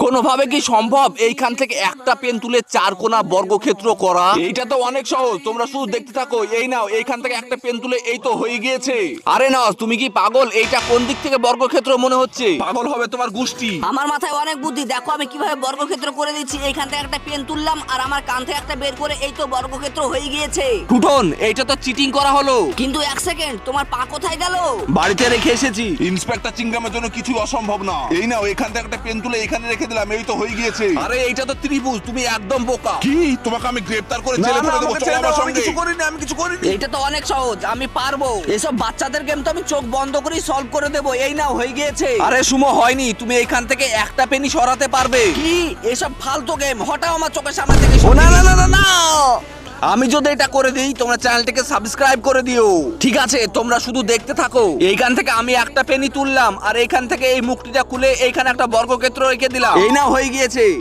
কোনোভাবে কি সম্ভব এইখান থেকে একটা পেন তুলে 4 কোণা বর্গক্ষেত্র করা? এইটা তো অনেক সহজ, তোমরা শুধু দেখতে থাকো। এই নাও, এইখান থেকে একটা পেন তুলে এই তো হয়ে গিয়েছে। আরে না, তুমি কি পাগল? এইটা কোন দিক থেকে বর্গক্ষেত্র মনে হচ্ছে? পাগল হবে তোমার গোষ্ঠী। আমার মাথায় অনেক বুদ্ধি, দেখো আমি কিভাবে বর্গক্ষেত্র করে দিচ্ছি। এইখান থেকে একটা পেন তুললাম আর আমার কান থেকে একটা বের করে এই তো বর্গক্ষেত্র হয়ে গিয়েছে। ফুটন, এইটা তো চিটিং করা হলো। কিন্তু এক সেকেন্ড, তোমার পা কোথায় গেল? বাড়িতে রেখে এসেছি। ইন্সপেক্টর চিংগামের জন্য কিছু অসম্ভব না। এই নাও, এখান থেকে একটা পেন তুলে এখানে রেখে দিলাম, এই তো হয়ে গিয়েছে। আরে এইটা তো ত্রিভুজ, তুমি একদম বোকা। কি? তোমাকে আমি গ্রেফতার করে জেলে পুরে দেবো, চলো আমার সঙ্গে। আমি কিছু করিনি। এইটা তো অনেক সহজ, আমি পারবো। এসব বাচ্চাদের গেম তো আমি চোখ বন্ধ করেই সলভ করে দেবো। এই নাও, হয়ে গিয়েছে। আরে সুমো, হয়নি। তুমি এইখান থেকে একটা পেনি সরাতে পারবে? কি এসব ফালতু গেম? হটাও আমার চোখের সামনে থেকে। ও না না না না না, আমি যদি এটা করে দিই তোমরা চ্যানেলটাকে সাবস্ক্রাইব করে দিও। ঠিক আছে, তোমরা শুধু দেখতে থাকো। এইখান থেকে আমি একটা পেনি তুললাম আর এইখান থেকে এই মুক্তিটা খুলে এইখানে একটা বর্গক্ষেত্র রেখে দিলাম। এই না, হয়ে গিয়েছে।